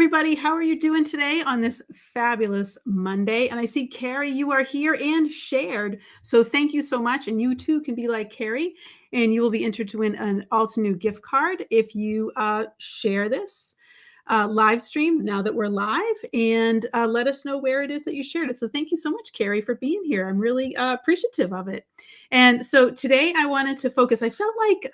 everybody. How are you doing today on this fabulous Monday? And I see, Carrie, you are here and shared. So thank you so much. And you too can be like Carrie, and you will be entered to win an Altenew gift card if you share this live stream now that we're live, and let us know where it is that you shared it. So thank you so much, Carrie, for being here. I'm really appreciative of it. And so today I wanted to focus. I felt like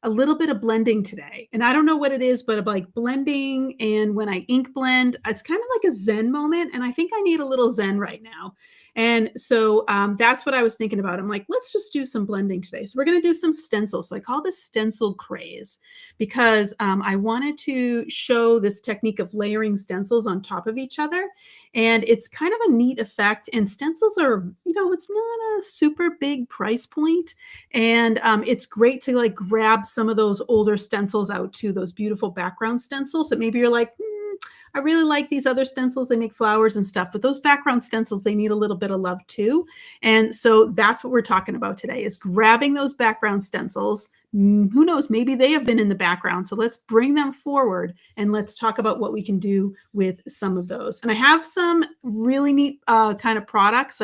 a little bit of blending today. And I don't know what it is, but like blending, and when I ink blend, it's kind of like a Zen moment. And I think I need a little Zen right now. And so that's what I was thinking about. I'm like, let's just do some blending today. So we're going to do some stencils. So I call this stencil craze because I wanted to show this technique of layering stencils on top of each other. And it's kind of a neat effect. And stencils are, it's not a super big price point. And it's great to like grab some of those older stencils out too, those beautiful background stencils that maybe you're like, I really like these other stencils. They make flowers and stuff, but those background stencils, they need a little bit of love too. And so that's what we're talking about today, is grabbing those background stencils. Who knows, maybe they have been in the background. So let's bring them forward and let's talk about what we can do with some of those. And I have some really neat kind of products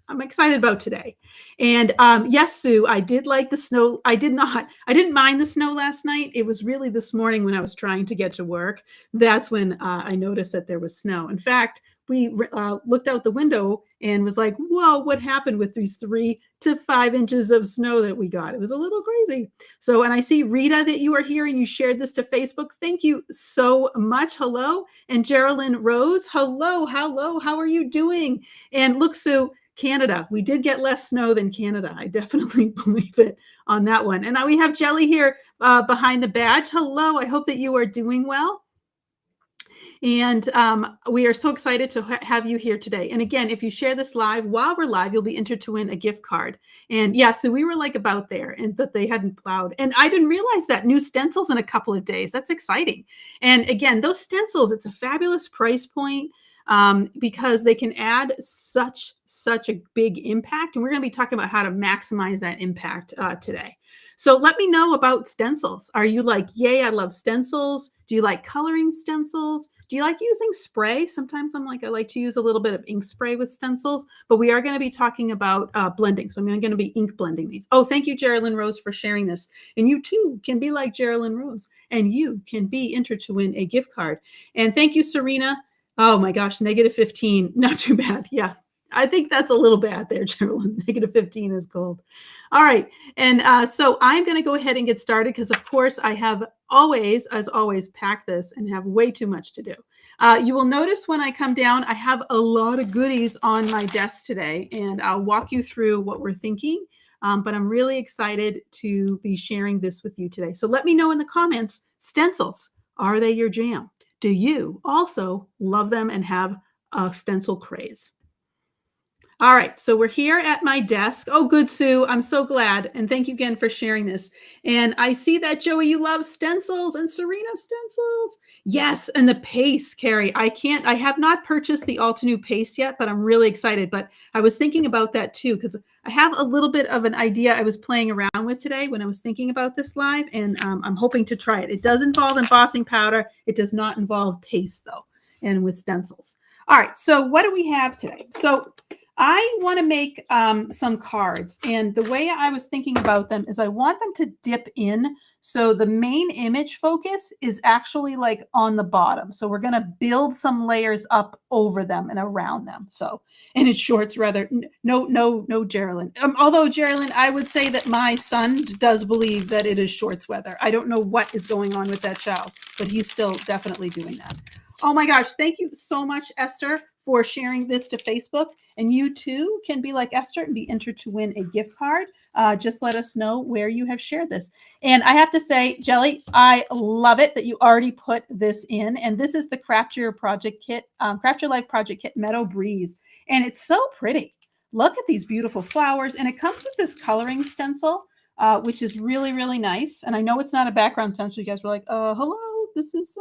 I'm excited about today. And yes, Sue, I did like the snow. I didn't mind the snow last night. It was really this morning when I was trying to get to work. That's when I noticed that there was snow. In fact, we looked out the window and was like, whoa, what happened with these 3 to 5 inches of snow that we got? It was a little crazy. So, and I see Rita that you are here and you shared this to Facebook. Thank you so much. Hello. And Geraldine Rose. Hello. How are you doing? And look, Sue, Canada, we did get less snow than Canada. I definitely believe it on that one. And now we have Jelly here behind the badge. Hello, I hope that you are doing well. And we are so excited to have you here today. And again, if you share this live, while we're live, you'll be entered to win a gift card. And yeah, so we were like about there, and that they hadn't plowed. And I didn't realize that new stencils in a couple of days. That's exciting. And again, those stencils, it's a fabulous price point. Because they can add such a big impact. And we're going to be talking about how to maximize that impact today. So let me know about stencils. Are you like, yay, I love stencils? Do you like coloring stencils? Do you like using spray? Sometimes I like to use a little bit of ink spray with stencils, but we are going to be talking about blending. So I'm going to be ink blending these. Oh, thank you, Geraldine Rose, for sharing this. And you too can be like Geraldine Rose, and you can be entered to win a gift card. And thank you, Serena. Oh my gosh, -15, not too bad. Yeah, I think that's a little bad there, Geraldine. -15 is cold. All right, and so I'm going to go ahead and get started because, of course, I have as always, packed this and have way too much to do. You will notice when I come down, I have a lot of goodies on my desk today, and I'll walk you through what we're thinking. But I'm really excited to be sharing this with you today. So let me know in the comments, stencils, are they your jam? Do you also love them and have a stencil craze? All right, so we're here at my desk. Oh, good, Sue. I'm so glad. And thank you again for sharing this. And I see that, Joey, you love stencils, and Serena, stencils. Yes, and the paste, Carrie. I have not purchased the Altenew paste yet, but I'm really excited. But I was thinking about that too, because I have a little bit of an idea I was playing around with today when I was thinking about this live, and I'm hoping to try it. It does involve embossing powder. It does not involve paste, though, and with stencils. All right, so what do we have today? So I want to make some cards, and the way I was thinking about them is I want them to dip in. So the main image focus is actually like on the bottom. So we're going to build some layers up over them and around them. So, and it's shorts rather. No, Geraldine. Although Geraldine, I would say that my son does believe that it is shorts weather. I don't know what is going on with that child, but he's still definitely doing that. Oh my gosh. Thank you so much, Esther, for sharing this to Facebook. And you too can be like Esther and be entered to win a gift card. Just let us know where you have shared this. And I have to say, Jelly, I love it that you already put this in. And this is the Craft Your Project Kit, Craft Your Life Project Kit Meadow Breeze. And it's so pretty. Look at these beautiful flowers. And it comes with this coloring stencil, which is really, really nice. And I know it's not a background stencil. You guys were like, hello, this is,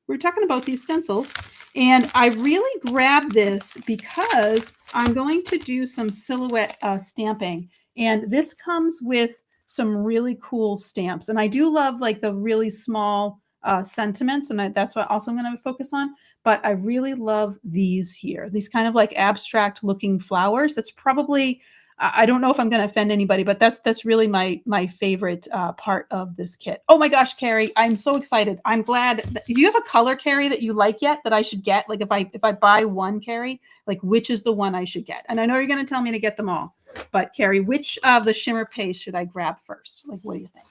we're talking about these stencils. And I really grabbed this because I'm going to do some silhouette stamping. And this comes with some really cool stamps. And I do love like the really small sentiments, and that's what also I'm going to focus on. But I really love these here, these kind of like abstract looking flowers. That's probably, I don't know if I'm going to offend anybody, but that's really my favorite part of this kit. Oh my gosh, Carrie, I'm so excited. I'm glad. Do you have a color, Carrie, that you like yet that I should get? Like if I buy one, Carrie, like which is the one I should get? And I know you're going to tell me to get them all, but Carrie, which of the shimmer paste should I grab first? Like, what do you think?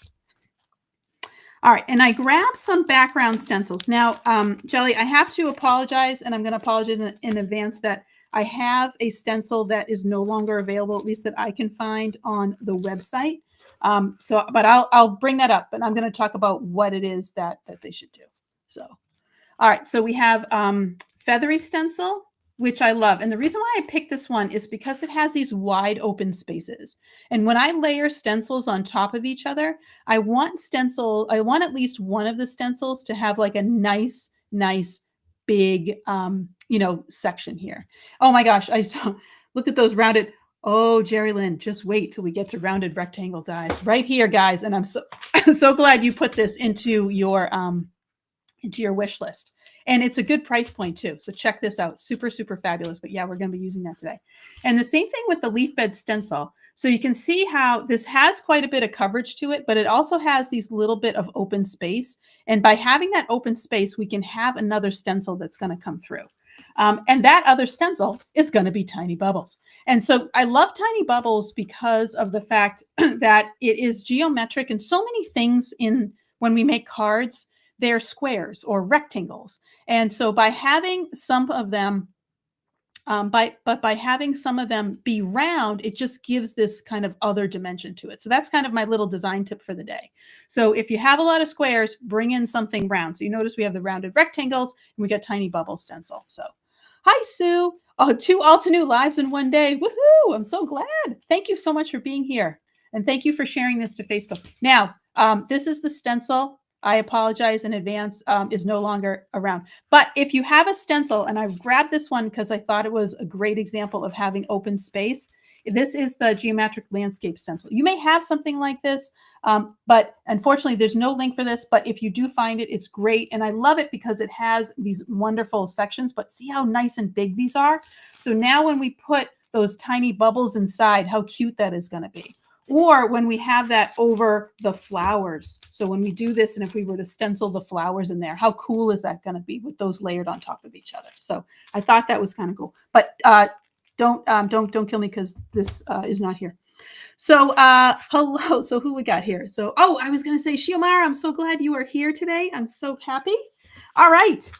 All right, and I grabbed some background stencils. Now, Jelly, I have to apologize, and I'm going to apologize in advance that I have a stencil that is no longer available, at least that I can find on the website. But I'll bring that up, and I'm going to talk about what it is that they should do. So, all right, so we have feathery stencil, which I love. And the reason why I picked this one is because it has these wide open spaces. And when I layer stencils on top of each other, I want at least one of the stencils to have like a nice big, section here. Oh my gosh. I saw, look at those rounded. Oh, Jerry Lynn, just wait till we get to rounded rectangle dies right here, guys. And I'm so glad you put this into your wish list. And it's a good price point too. So check this out. Super, super fabulous. But yeah, we're going to be using that today. And the same thing with the leaf bed stencil. So you can see how this has quite a bit of coverage to it, but it also has these little bit of open space. And by having that open space, we can have another stencil that's going to come through. And that other stencil is going to be Tiny Bubbles. And so I love Tiny Bubbles because of the fact that it is geometric, and so many things when we make cards, they're squares or rectangles. And so by having some of them, by having some of them be round, it just gives this kind of other dimension to it. So that's kind of my little design tip for the day. So if you have a lot of squares, bring in something round. So you notice we have the rounded rectangles and we got Tiny Bubble stencil. So hi, Sue. Oh, 2 Altenew lives in one day. Woohoo! I'm so glad. Thank you so much for being here. And thank you for sharing this to Facebook. Now, this is the stencil. I apologize in advance, is no longer around. But if you have a stencil, and I've grabbed this one because I thought it was a great example of having open space. This is the geometric landscape stencil. You may have something like this, but unfortunately there's no link for this, but if you do find it, it's great. And I love it because it has these wonderful sections, but see how nice and big these are? So now when we put those tiny bubbles inside, how cute that is going to be. Or when we have that over the flowers. So when we do this, and if we were to stencil the flowers in there, how cool is that going to be with those layered on top of each other? So I thought that was kind of cool. But don't kill me because this is not here. So hello. So who we got here? So I was going to say, Shiomara, I'm so glad you are here today. I'm so happy. All right.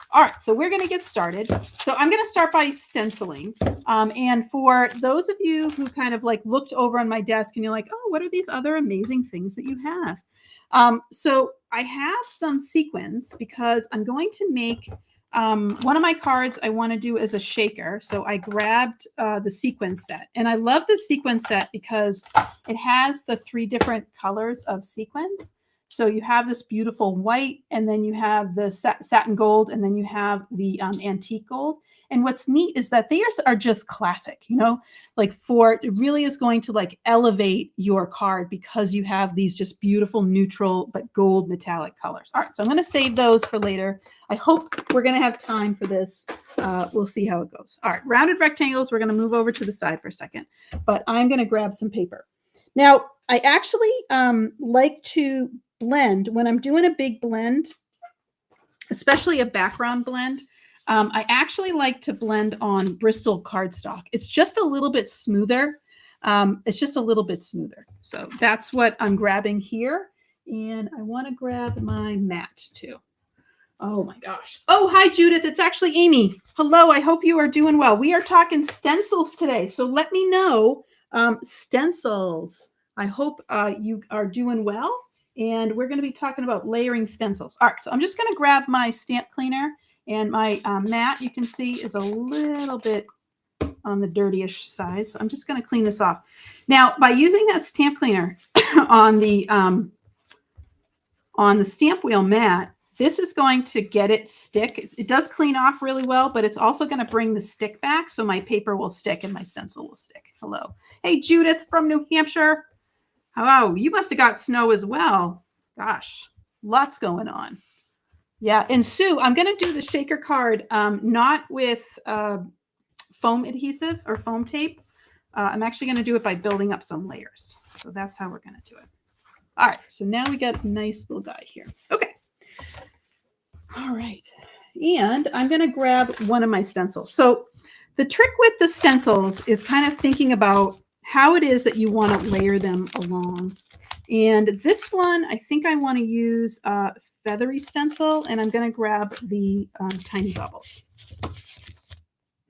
So we're going to get started. So I'm going to start by stenciling. And for those of you who kind of like looked over on my desk and you're like, oh, what are these other amazing things that you have? So I have some sequins because I'm going to make one of my cards I want to do as a shaker. So I grabbed the sequin set, and I love the sequin set because it has the 3 different colors of sequins. So you have this beautiful white, and then you have the satin gold, and then you have the antique gold. And what's neat is that they are just classic, like it really is going to like elevate your card because you have these just beautiful neutral but gold metallic colors. All right, so I'm going to save those for later. I hope we're going to have time for this. We'll see how it goes. All right, rounded rectangles, we're going to move over to the side for a second, but I'm going to grab some paper. Now, I actually like to blend when I'm doing a big blend, especially a background blend. I actually like to blend on Bristol cardstock. It's just a little bit smoother. So that's what I'm grabbing here. And I want to grab my mat too. Oh my gosh. Oh, hi, Judith. It's actually Amy. Hello. I hope you are doing well. We are talking stencils today. So let me know, stencils. I hope you are doing well. And we're going to be talking about layering stencils. All right. So I'm just going to grab my stamp cleaner, and my mat, you can see, is a little bit on the dirtyish side. So I'm just going to clean this off. Now, by using that stamp cleaner on the stamp wheel mat, this is going to get it stick. It does clean off really well, but it's also going to bring the stick back, so my paper will stick and my stencil will stick. Hello. Hey, Judith from New Hampshire. Oh, you must have got snow as well. Gosh, lots going on. Yeah. And Sue, I'm going to do the shaker card, not with foam adhesive or foam tape. I'm actually going to do it by building up some layers. So that's how we're going to do it. All right. So now we got a nice little guy here. Okay. All right. And I'm going to grab one of my stencils. So the trick with the stencils is kind of thinking about how it is that you want to layer them along. And this one, I think I want to use feathery stencil, and I'm going to grab the tiny bubbles.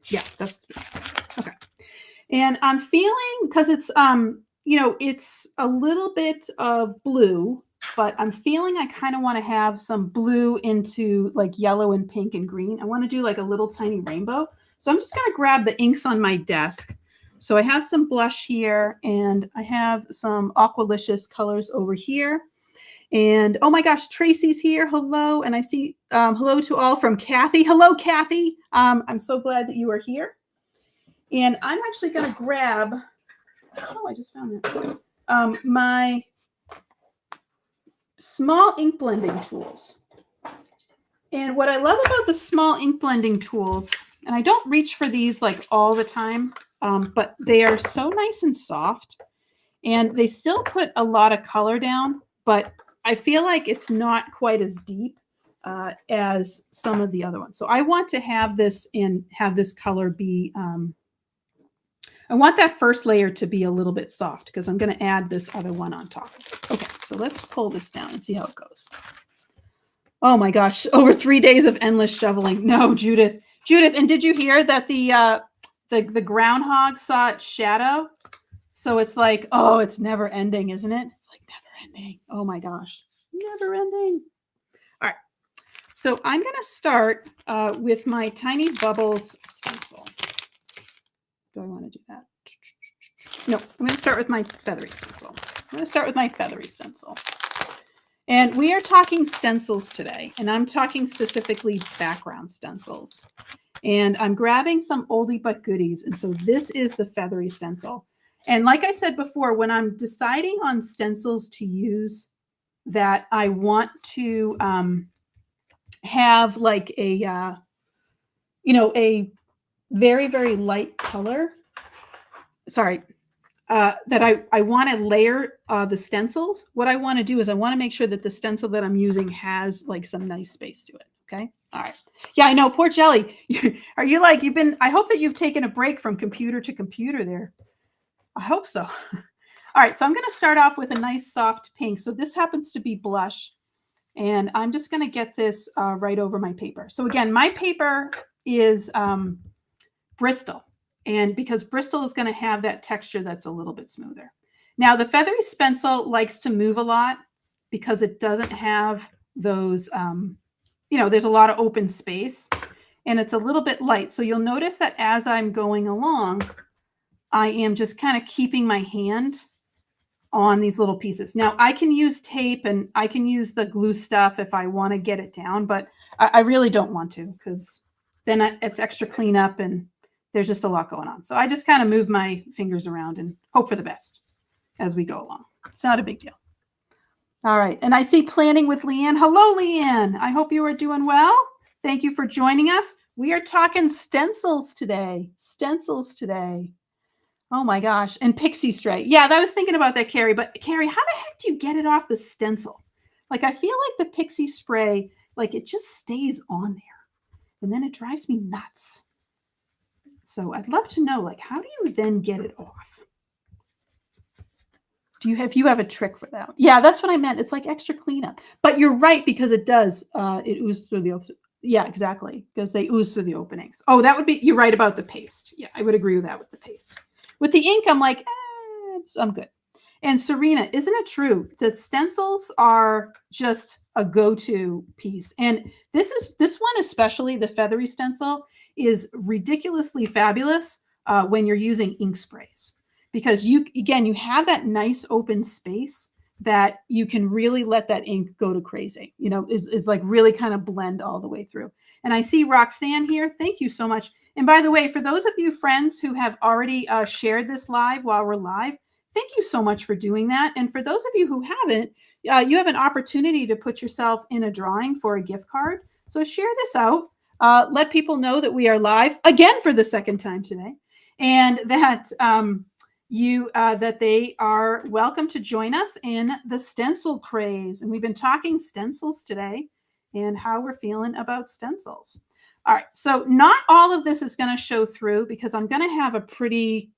Yeah, that's okay. And I'm feeling, because it's you know, it's a little bit of blue, but I'm feeling I kind of want to have some blue into like yellow and pink and green. I want to do like a little tiny rainbow. So I'm just going to grab the inks on my desk. So I have some blush here, and I have some Aqualicious colors over here. And oh my gosh, Tracy's here. Hello. And I see hello to all from Kathy. Hello, Kathy. I'm so glad that you are here. And I'm actually going to grab, oh, I just found it, my small ink blending tools. And what I love about the small ink blending tools, and I don't reach for these like all the time, but they are so nice and soft, and they still put a lot of color down, but I feel like it's not quite as deep as some of the other ones. So I want to have this and have this color be, I want that first layer to be a little bit soft because I'm going to add this other one on top. Okay, so let's pull this down and see how it goes. Oh my gosh, over 3 days of endless shoveling. No, Judith. Judith, and did you hear that the groundhog saw its shadow? So it's like, oh, it's never ending, isn't it? It's like never ending. Oh my gosh, never ending. All right, so I'm going to start with my Tiny Bubbles stencil. Do I want to do that? No, I'm going to start with my feathery stencil. I'm going to start with my feathery stencil. And we are talking stencils today, and I'm talking specifically background stencils. And I'm grabbing some oldie but goodies. And so this is the feathery stencil. And like I said before, when I'm deciding on stencils to use that I want to have like a, you know, a very, very light color, sorry, that I want to layer the stencils, what I want to do is I want to make sure that the stencil that I'm using has like some nice space to it. Okay. All right. Yeah, I know. Poor Jelly. Are you like, I hope that you've taken a break from computer to computer there. I hope so. All right. So I'm going to start off with a nice soft pink. So this happens to be blush. And I'm just going to get this right over my paper. So again, my paper is Bristol. And because Bristol is going to have that texture that's a little bit smoother. Now, the feathery stencil likes to move a lot because it doesn't have those, you know, there's a lot of open space and it's a little bit light. So you'll notice that as I'm going along, I am just kind of keeping my hand on these little pieces. Now, I can use tape and I can use the glue stuff if I want to get it down, but I really don't want to because then it's extra cleanup and there's just a lot going on. So I just kind of move my fingers around and hope for the best as we go along. It's not a big deal. All right. And I see Planning with Leanne. Hello, Leanne. I hope you are doing well. Thank you for joining us. We are talking stencils today. Stencils today. Oh my gosh. And Pixie Stray. Yeah, I was thinking about that, Carrie. But Carrie, how the heck do you get it off the stencil? Like, I feel like the Pixie Spray, like it just stays on there. And then it drives me nuts. So I'd love to know, like, how do you then get it off? If you have a trick for that? Yeah, that's what I meant. It's like extra cleanup. But you're right, because it does. It oozes through the openings. Yeah, exactly. Because they ooze through the openings. Oh, that would be, you're right about the paste. Yeah, I would agree with that with the paste. With the ink, I'm like, I'm good. And Serena, isn't it true that stencils are just a go-to piece? And this one, especially the feathery stencil, is ridiculously fabulous when you're using ink sprays, because you have that nice open space that you can really let that ink go to crazy, you know, is like really kind of blend all the way through. And I see Roxanne here. Thank you so much. And by the way, for those of you friends who have already shared this live while we're live, thank you so much for doing that. And for those of you who haven't, you have an opportunity to put yourself in a drawing for a gift card. So share this out. Let people know that we are live again for the second time today, and that that they are welcome to join us in the stencil craze. And we've been talking stencils today and how we're feeling about stencils. All right, so not all of this is going to show through because I'm going to have a pretty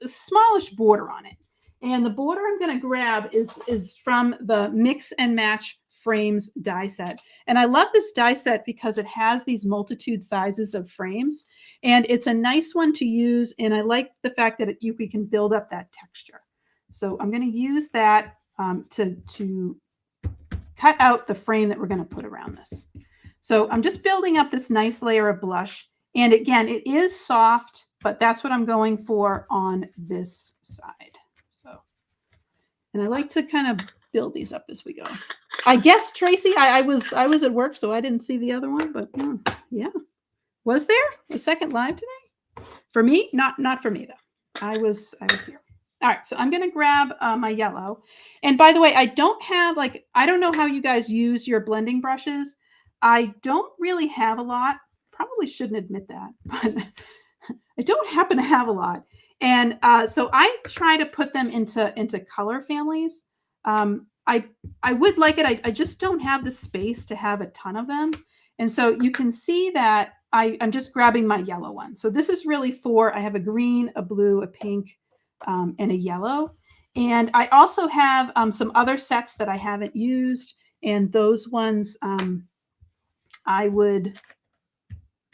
smallish border on it. And the border I'm going to grab is from the Mix and Match Frames die set. And I love this die set because it has these multitude sizes of frames. And it's a nice one to use. And I like the fact that we can build up that texture. So I'm going to use that to cut out the frame that we're going to put around this. So I'm just building up this nice layer of blush. And again, it is soft, but that's what I'm going for on this side. So, and I like to kind of build these up as we go. I guess, Tracy, I was at work, so I didn't see the other one, but yeah. Was there a second live today? For me? Not for me, though. I was here. All right, so I'm going to grab my yellow. And by the way, I don't have, I don't know how you guys use your blending brushes. I don't really have a lot. Probably shouldn't admit that, but I don't happen to have a lot. And so I try to put them into color families. I would like it. I just don't have the space to have a ton of them. And so you can see that I'm just grabbing my yellow one. So this is really I have a green, a blue, a pink, and a yellow. And I also have some other sets that I haven't used. And those ones I would,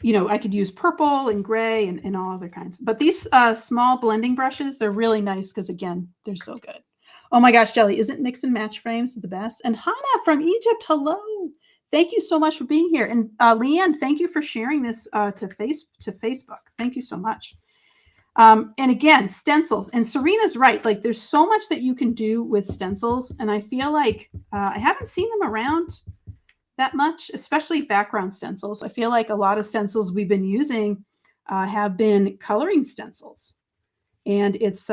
I could use purple and gray and all other kinds. But these small blending brushes, they're really nice because, again, they're so good. Oh my gosh, Jelly, isn't Mix and Match Frames the best? And Hannah from Egypt, hello. Thank you so much for being here. And Leanne, thank you for sharing this to Facebook. Thank you so much. And again, stencils. And Serena's right. There's so much that you can do with stencils. And I feel like I haven't seen them around that much, especially background stencils. I feel like a lot of stencils we've been using have been coloring stencils. And it's,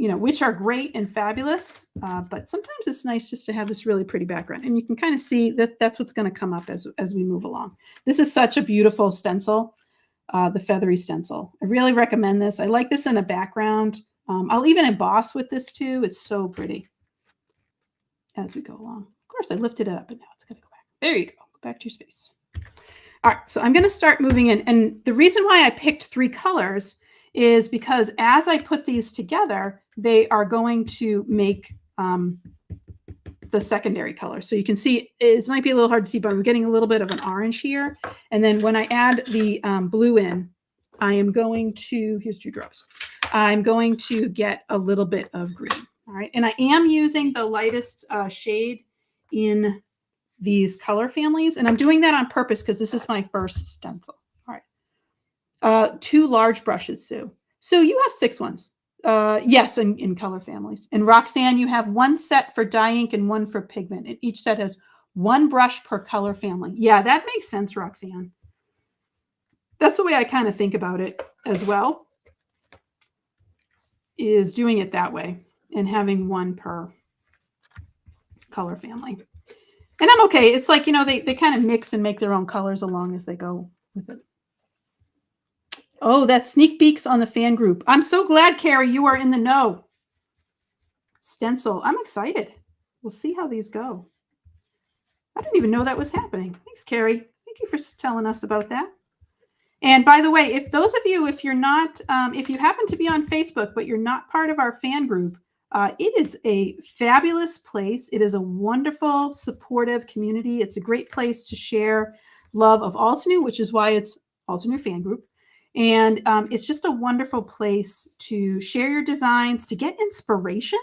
which are great and fabulous. But sometimes it's nice just to have this really pretty background. And you can kind of see that that's what's going to come up as we move along. This is such a beautiful stencil, the feathery stencil. I really recommend this. I like this in a background. I'll even emboss with this too. It's so pretty as we go along. Of course, I lifted it up, but now it's going to go back. There you go. Go back to your space. All right, so I'm going to start moving in. And the reason why I picked 3 colors is because as I put these together, they are going to make the secondary color. So you can see it might be a little hard to see, but I'm getting a little bit of an orange here. And then when I add the blue in, I am going to, here's 2 drops. I'm going to get a little bit of green. All right. And I am using the lightest shade in these color families. And I'm doing that on purpose because this is my first stencil. All right. 2 large brushes, Sue. Sue, you have 6 ones. Yes, in color families. And Roxanne, you have 1 set for dye ink and 1 for pigment. And each set has 1 brush per color family. Yeah, that makes sense, Roxanne. That's the way I kind of think about it as well, is doing it that way and having 1 per color family. And I'm okay. It's like, they kind of mix and make their own colors along as they go with it. Oh, that's sneak peeks on the fan group. I'm so glad, Carrie, you are in the know. Stencil. I'm excited. We'll see how these go. I didn't even know that was happening. Thanks, Carrie. Thank you for telling us about that. And by the way, if those of you, if you're not, if you happen to be on Facebook, but you're not part of our fan group, it is a fabulous place. It is a wonderful, supportive community. It's a great place to share love of Altenew, which is why it's Altenew Fan Group. And it's just a wonderful place to share your designs, to get inspiration,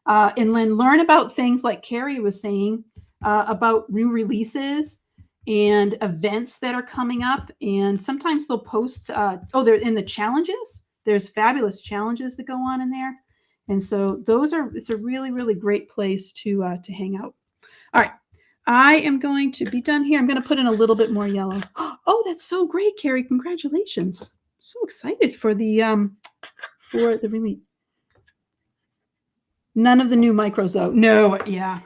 and then learn about things like Carrie was saying about new releases and events that are coming up. And sometimes they'll post, they're in the challenges. There's fabulous challenges that go on in there. And so it's a really, really great place to hang out. All right. I am going to be done here. I'm going to put in a little bit more yellow. Oh, that's so great, Carrie. Congratulations. So excited for the release. None of the new micros though. No, yeah.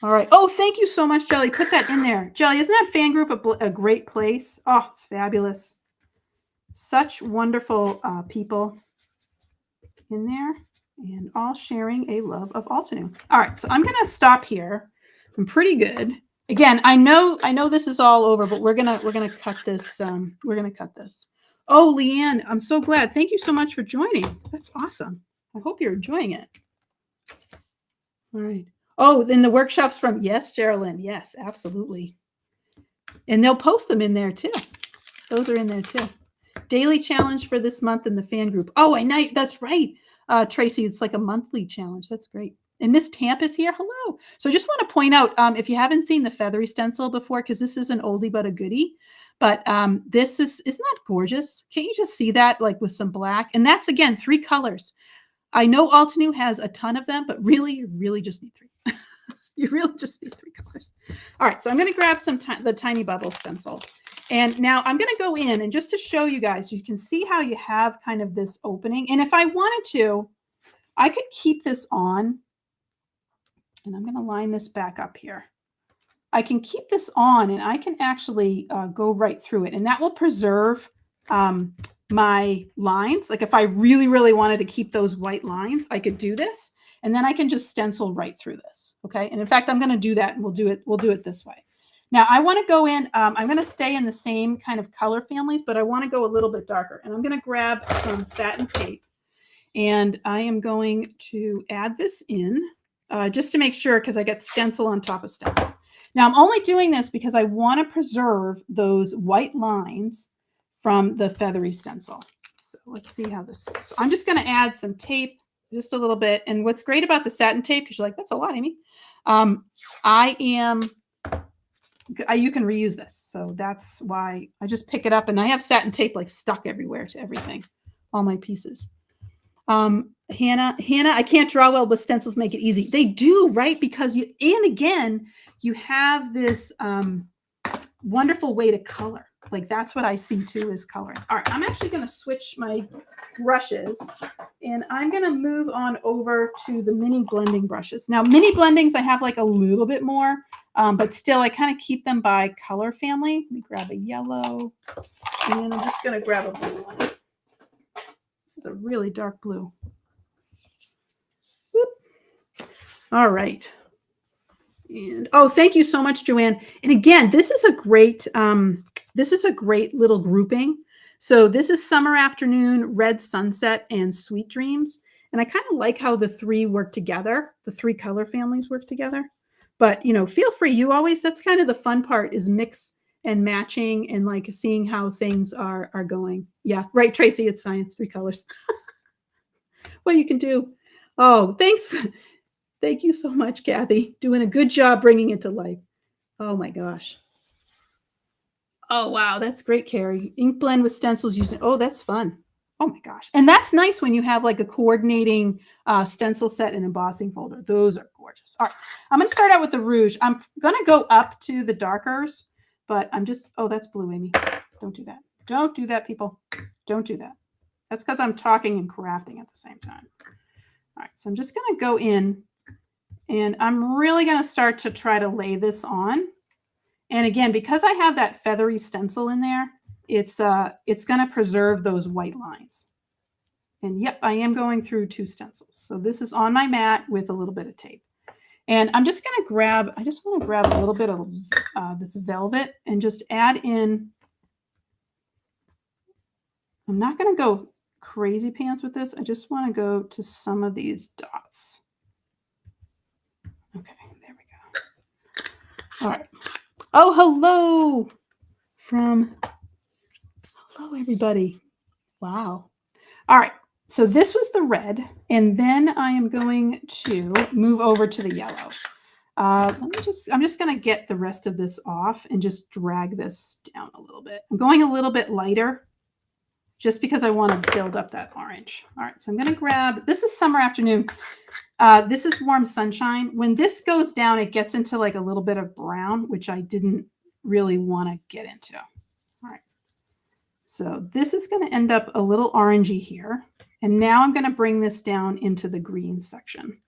All right. Oh, thank you so much, Jelly. Put that in there. Jelly, isn't that fan group a great place? Oh, it's fabulous. Such wonderful people in there, and all sharing a love of Altenew. All right, so I'm going to stop here. I'm pretty good. Again, I know this is all over, but we're gonna cut this. We're gonna cut this. Oh, Leanne, I'm so glad. Thank you so much for joining. That's awesome. I hope you're enjoying it. All right. Oh, then the workshops from, yes, Geraldine. Yes, absolutely. And they'll post them in there too. Those are in there too. Daily challenge for this month in the fan group. Oh, I know. That's right. Tracy, it's like a monthly challenge. That's great. And Miss Tamp is here. Hello. So I just want to point out, if you haven't seen the feathery stencil before, because this is an oldie but a goodie, but this isn't that gorgeous? Can't you just see that, like with some black? And that's, again, 3 colors. I know Altenew has a ton of them, but really, you really just need 3. You really just need 3 colors. All right, so I'm going to grab the Tiny Bubble stencil. And now I'm going to go in, and just to show you guys, you can see how you have kind of this opening. And if I wanted to, I could keep this on. And I'm going to line this back up here. I can keep this on, and I can actually go right through it. And that will preserve my lines. Like if I really, really wanted to keep those white lines, I could do this. And then I can just stencil right through this. Okay. And in fact, I'm going to do that, and we'll do it this way. Now I want to go in, I'm going to stay in the same kind of color families, but I want to go a little bit darker. And I'm going to grab some satin tape, and I am going to add this in just to make sure, because I got stencil on top of stencil. Now I'm only doing this because I want to preserve those white lines from the feathery stencil. So let's see how this goes. So I'm just going to add some tape, just a little bit. And what's great about the satin tape, because you're like, that's a lot, Amy. You can reuse this. So that's why I just pick it up, and I have satin tape like stuck everywhere to everything, all my pieces. Hannah, I can't draw well, but stencils make it easy. They do, right? Because you have this wonderful way to color. Like that's what I see too, is coloring. All right, I'm actually going to switch my brushes, and I'm going to move on over to the mini blending brushes. Now, mini blendings, I have like a little bit more, but still I kind of keep them by color family. Let me grab a yellow, and I'm just going to grab a blue one. This is a really dark blue. Whoop. All right. And oh, thank you so much, Joanne. And again, this is a great little grouping. So this is Summer Afternoon, Red Sunset, and Sweet Dreams. And I kind of like how the 3 work together. The 3 color families work together. But, feel free. You always, that's kind of the fun part, is mix and matching and like seeing how things are going. Yeah, right, Tracy, it's science, 3 colors. What you can do. Oh, thanks. Thank you so much, Kathy. Doing a good job bringing it to life. Oh my gosh. Oh, wow. That's great, Carrie. Ink blend with stencils using, oh, that's fun. Oh my gosh. And that's nice when you have like a coordinating stencil set and embossing folder. Those are gorgeous. All right. I'm going to start out with the rouge. I'm going to go up to the darkers, but I'm just, oh, that's blue, Amy. Don't do that. Don't do that, people. Don't do that. That's because I'm talking and crafting at the same time. All right. So I'm just going to go in, and I'm really going to start to try to lay this on. And again, because I have that feathery stencil in there, it's going to preserve those white lines. And yep, I am going through 2 stencils. So this is on my mat with a little bit of tape. And I'm just going to grab, I just want to grab a little bit of this velvet and just add in. I'm not going to go crazy pants with this. I just want to go to some of these dots. Okay, there we go. All right. Oh, hello hello, everybody. Wow. All right. So this was the red, and then I am going to move over to the yellow. I'm just going to get the rest of this off and just drag this down a little bit. I'm going a little bit lighter just because I want to build up that orange. All right. So I'm going to grab, this is Summer Afternoon. This is Warm Sunshine. When this goes down, it gets into like a little bit of brown, which I didn't really want to get into. All right. So this is going to end up a little orangey here. And now I'm going to bring this down into the green section.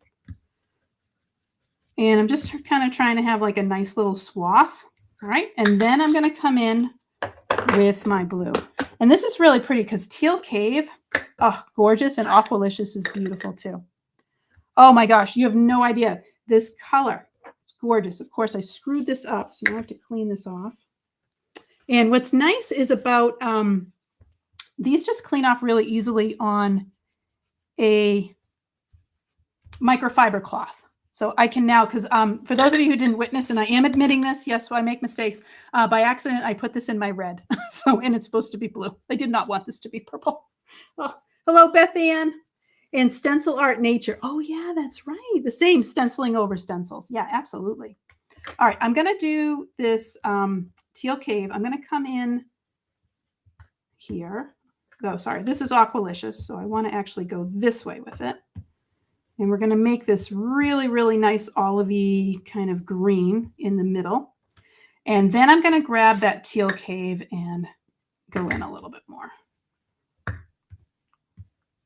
And I'm just kind of trying to have like a nice little swath. All right. And then I'm going to come in with my blue. And this is really pretty because Teal Cave, oh, gorgeous. And Aqualicious is beautiful too. Oh my gosh, you have no idea. This color, it's gorgeous. Of course, I screwed this up, so now I have to clean this off. And what's nice is about, these just clean off really easily on a microfiber cloth. So I can now, because for those of you who didn't witness, and I am admitting this, yes, so I make mistakes. By accident, I put this in my red. And it's supposed to be blue. I did not want this to be purple. Oh, hello, Beth Ann. And Stencil Art Nature. Oh, yeah, that's right. The same, stenciling over stencils. Yeah, absolutely. All right, I'm going to do this Teal Cave. I'm going to come in here. Oh, sorry, this is Aqualicious, so I want to actually go this way with it. And we're going to make this really, really nice olivey kind of green in the middle. And then I'm going to grab that Teal Cave and go in a little bit more.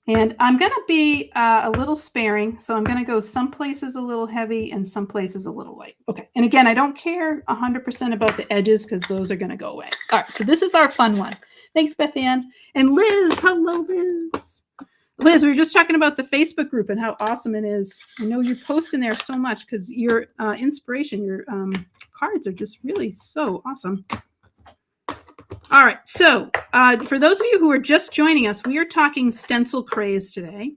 And I'm going to be a little sparing. So I'm going to go some places a little heavy and some places a little light. Okay. And again, I don't care 100% about the edges because those are going to go away. All right. So this is our fun one. Thanks, Beth Ann. And Liz. Hello, Liz. Liz, we were just talking about the Facebook group and how awesome it is. I know you post in there so much because your inspiration, your cards are just really so awesome. All right, so for those of you who are just joining us, we are talking stencil craze today.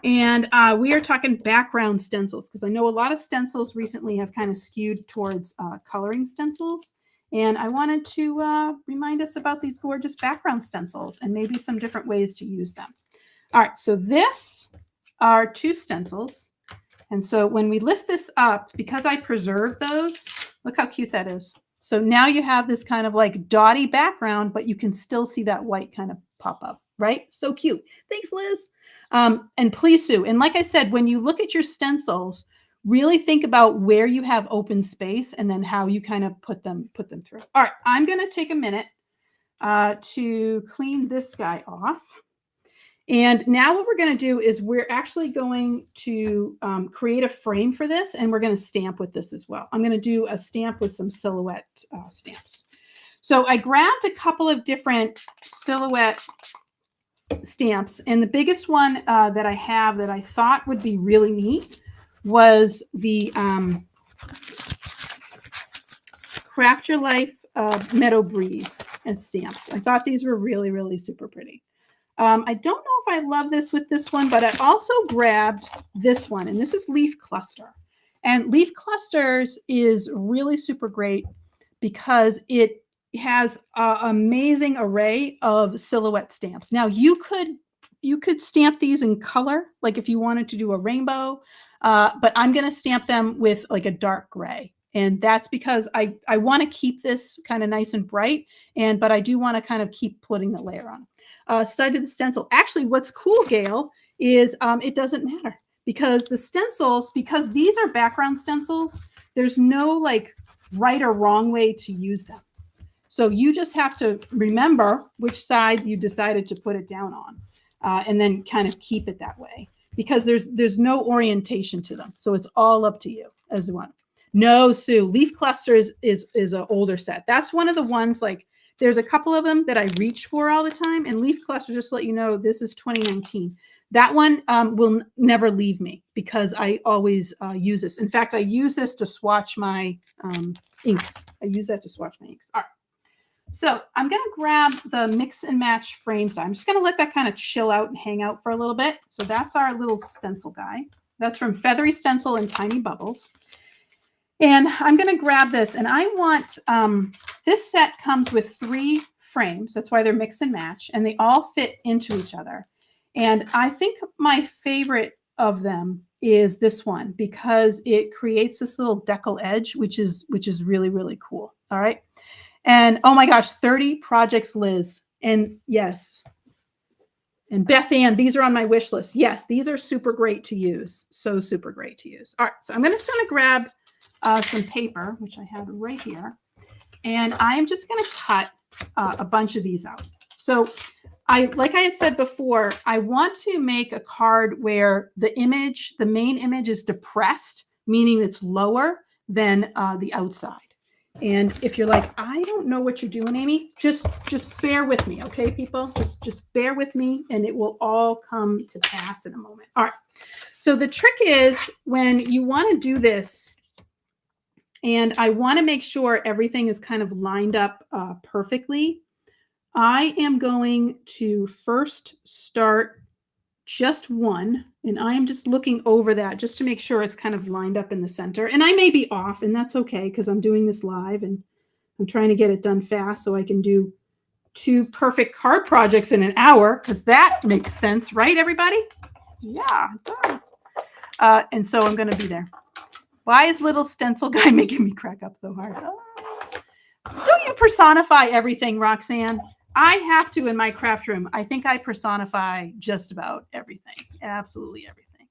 And we are talking background stencils because I know a lot of stencils recently have kind of skewed towards coloring stencils. And I wanted to remind us about these gorgeous background stencils and maybe some different ways to use them. All right, so this are 2 stencils. And so when we lift this up, because I preserved those, look how cute that is. So now you have this kind of like dotty background, but you can still see that white kind of pop up, right? So cute. Thanks, Liz. And please do. And like I said, when you look at your stencils, really think about where you have open space and then how you kind of put them through. All right, I'm going to take a minute to clean this guy off. And now what we're going to do is we're actually going to create a frame for this, and we're going to stamp with this as well. I'm going to do a stamp with some silhouette stamps. So I grabbed a couple of different silhouette stamps, and the biggest one that I have that I thought would be really neat was the Craft Your Life Meadow Breeze as stamps. I thought these were really, really super pretty. I don't know if I love this with this one, but I also grabbed this one, and this is Leaf Cluster. And Leaf Clusters is really super great because it has an amazing array of silhouette stamps. Now, you could stamp these in color, like if you wanted to do a rainbow, but I'm going to stamp them with like a dark gray. And that's because I want to keep this kind of nice and bright, but I do want to kind of keep putting the layer on. Study the stencil. Actually, what's cool, Gail, is it doesn't matter because the stencils, because these are background stencils, there's no like right or wrong way to use them. So you just have to remember which side you decided to put it down on and then kind of keep it that way because there's no orientation to them. So it's all up to you as one. No, Sue, Leaf Clusters is an older set. That's one of the ones like there's a couple of them that I reach for all the time. And Leaf Cluster, just to let you know, this is 2019. That one will never leave me because I always use this. In fact, I use this to swatch my inks. I use that to swatch my inks. All right. So I'm going to grab the mix and match frame side. I'm just going to let that kind of chill out and hang out for a little bit. So that's our little stencil guy. That's from Feathery Stencil and Tiny Bubbles. And I'm going to grab this, and I want, this set comes with 3 frames. That's why they're mix and match, and they all fit into each other. And I think my favorite of them is this one because it creates this little decal edge, which is really, really cool. All right. And oh my gosh, 30 projects, Liz. And yes. And Beth Ann, these are on my wish list. Yes, these are super great to use. So super great to use. All right. So I'm just going to grab some paper, which I have right here. And I'm just going to cut a bunch of these out. So like I had said before, I want to make a card where the main image is depressed, meaning it's lower than the outside. And if you're like, I don't know what you're doing, Amy, just bear with me, okay, people? Just bear with me, and it will all come to pass in a moment. All right. So the trick is when you want to do this, and I want to make sure everything is kind of lined up perfectly, I am going to first start just one, and I am just looking over that just to make sure it's kind of lined up in the center. And I may be off, and that's okay because I'm doing this live and I'm trying to get it done fast so I can do 2 perfect card projects in an hour, because that makes sense, right, everybody? Yeah, it does. And so I'm going to be there. Why is little stencil guy making me crack up so hard? Oh. Don't you personify everything, Roxanne? I have to in my craft room. I think I personify just about everything. Absolutely everything.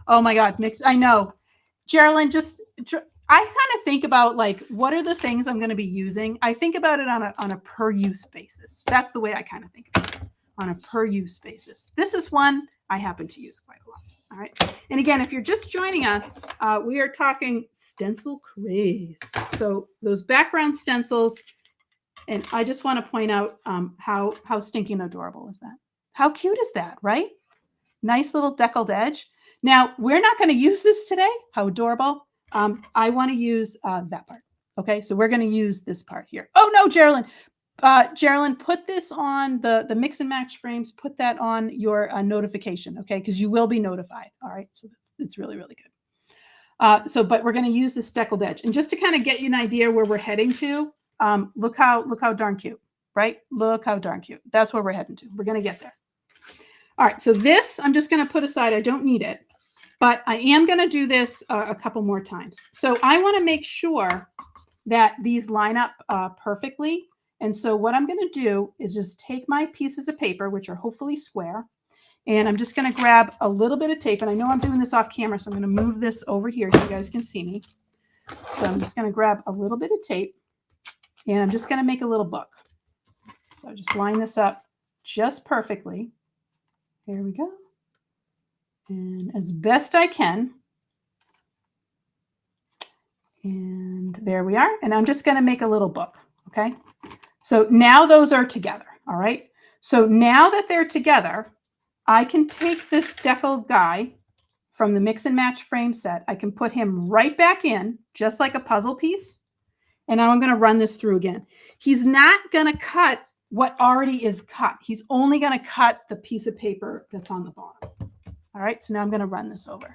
Oh my God, mix. I know. Geraldine, I kind of think about like, what are the things I'm going to be using? I think about it on a per use basis. That's the way I kind of think about it, on a per use basis. This is one I happen to use quite a lot. All right. And again, if you're just joining us, we are talking stencil craze. So those background stencils. And I just want to point out how stinking adorable is that? How cute is that, right? Nice little deckled edge. Now, we're not going to use this today. How adorable. I want to use that part. Okay, so we're going to use this part here. Oh, no, Geraldine. Geraldine, put this on the mix and match frames. Put that on your notification, okay? Because you will be notified. All right, so it's really, really good. But we're going to use this deckled edge. And just to kind of get you an idea where we're heading to, look how darn cute, right? Look how darn cute. That's where we're heading to. We're going to get there. All right. So this, I'm just going to put aside. I don't need it, but I am going to do this a couple more times. So I want to make sure that these line up perfectly. And so what I'm going to do is just take my pieces of paper, which are hopefully square, and I'm just going to grab a little bit of tape. And I know I'm doing this off camera, so I'm going to move this over here so you guys can see me. So I'm just going to grab a little bit of tape. And I'm just going to make a little book. So just line this up just perfectly. Here we go. And as best I can. And there we are. And I'm just going to make a little book. Okay. So now those are together. All right. So now that they're together, I can take this deckled guy from the mix and match frame set. I can put him right back in, just like a puzzle piece. And now I'm going to run this through again. He's not going to cut what already is cut. He's only going to cut the piece of paper that's on the bottom. All right. So now I'm going to run this over.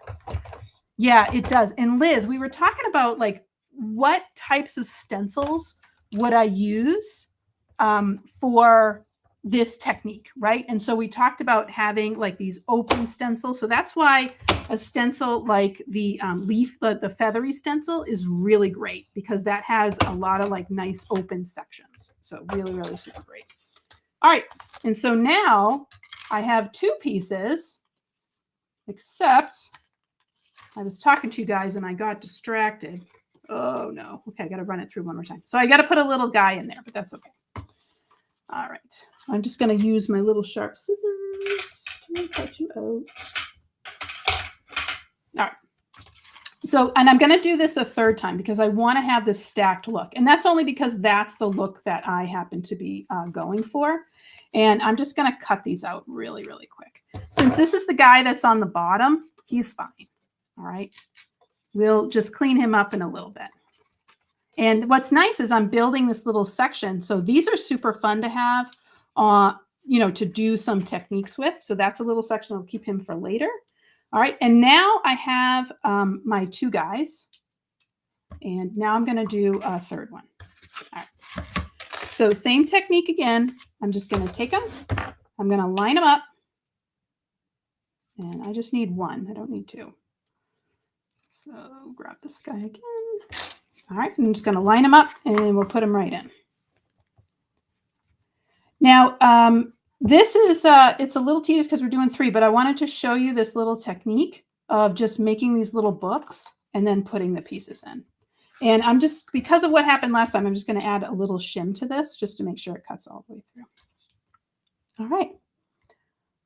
Yeah, it does. And Liz, we were talking about like what types of stencils would I use for this technique, right? And so we talked about having like these open stencils. So that's why a stencil like the the feathery stencil is really great, because that has a lot of like nice open sections. So really, really super great. All right. And so now I have 2 pieces, except I was talking to you guys and I got distracted. Oh no. Okay. I got to run it through one more time. So I got to put a little guy in there, but that's okay. All right. I'm just going to use my little sharp scissors to cut you out. All right. So, and I'm going to do this a 3rd time because I want to have this stacked look. And that's only because that's the look that I happen to be going for. And I'm just going to cut these out really, really quick. Since this is the guy that's on the bottom, he's fine. All right. We'll just clean him up in a little bit. And what's nice is I'm building this little section. So these are super fun to have, to do some techniques with. So that's a little section. I'll keep him for later. All right. And now I have my 2 guys. And now I'm going to do a 3rd one. All right. So same technique again. I'm just going to take them. I'm going to line them up. And I just need 1. I don't need 2. So grab this guy again. All right, I'm just going to line them up and we'll put them right in. Now, this is, it's a little tedious because we're doing 3, but I wanted to show you this little technique of just making these little books and then putting the pieces in. And I'm just, because of what happened last time, I'm just going to add a little shim to this just to make sure it cuts all the way through. All right,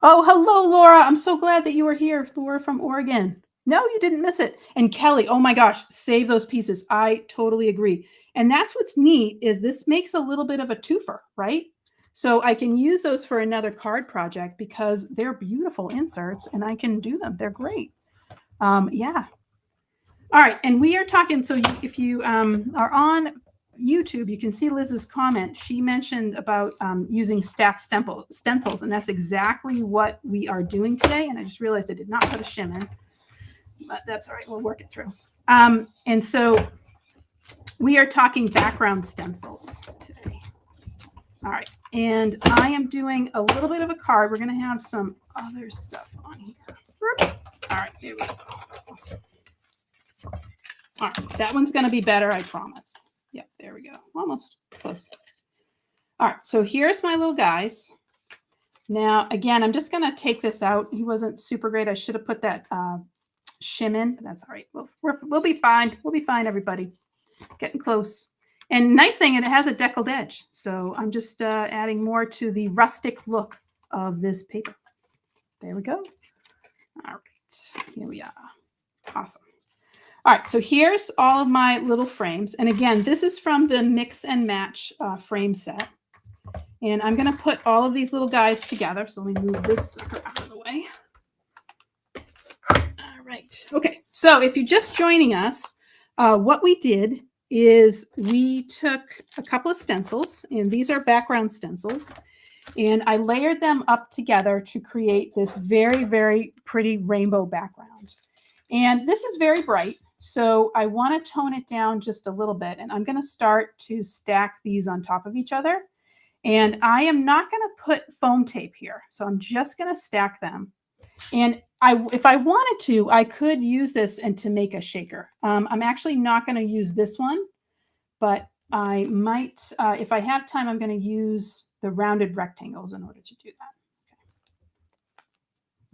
Oh, hello, Laura. I'm so glad that you are here, Laura from Oregon. No, you didn't miss it. And Kelly, oh my gosh, save those pieces. I totally agree. And that's what's neat is this makes a little bit of a twofer, right? So I can use those for another card project because they're beautiful inserts and I can do them. They're great. Yeah. All right. And we are talking. So if you are on YouTube, you can see Liz's comment. She mentioned about using stacked stencils, and that's exactly what we are doing today. And I just realized I did not put a shim in, but that's all right. We'll work it through. And so we are talking background stencils today. All right. And I am doing a little bit of a card. We're going to have some other stuff on here. All right. Here we go. Awesome. All right. That one's going to be better, I promise. Yep. There we go. Almost close. All right. So here's my little guys. Now, again, I'm just going to take this out. He wasn't super great. I should have put that shim in, but that's all right. We'll be fine. We'll be fine, everybody. Getting close. And nice thing, it has a deckled edge. So I'm just adding more to the rustic look of this paper. There we go. All right. Here we are. Awesome. All right. So here's all of my little frames. And again, this is from the Mix and Match frame set. And I'm going to put all of these little guys together. So let me move this sucker out of the way. All right. Okay. So if you're just joining us, what we did is we took a couple of stencils, and these are background stencils, and I layered them up together to create this very, very pretty rainbow background. And this is very bright, so I want to tone it down just a little bit, and I'm going to start to stack these on top of each other. And I am not going to put foam tape here, so I'm just going to stack them. And if I wanted to, I could use this and to make a shaker. I'm actually not going to use this one, but I might, if I have time, I'm going to use the rounded rectangles in order to do that. Okay.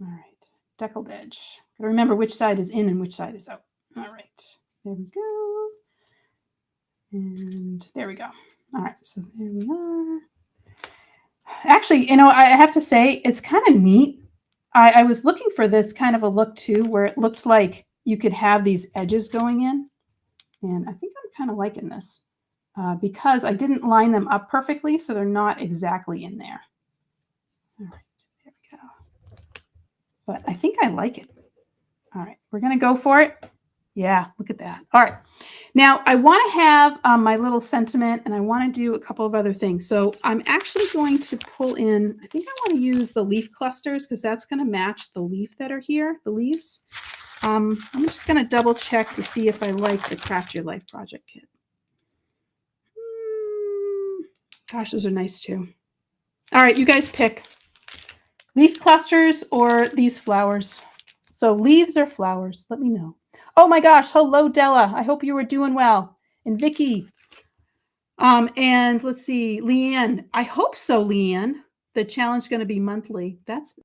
All right. Deckled edge. Got to remember which side is in and which side is out. All right. There we go. And there we go. All right. So there we are. Actually, you know, I have to say it's kind of neat. I was looking for this kind of a look too, where it looked like you could have these edges going in. And I think I'm kind of liking this because I didn't line them up perfectly, so they're not exactly in there. All right, there we go. But I think I like it. All right, we're going to go for it. Yeah, look at that. All right. Now, I want to have my little sentiment, and I want to do a couple of other things. So I'm actually going to pull in, I think I want to use the leaf clusters because that's going to match the leaf that are here, the leaves. I'm just going to double check to see if I like the Craft Your Life project kit. Gosh, those are nice too. All right, you guys pick leaf clusters or these flowers. So leaves or flowers, let me know. Oh my gosh, hello, Della. I hope you were doing well. And Vicky. And let's see, Leanne. I hope so, Leanne. The challenge is going to be monthly. That's,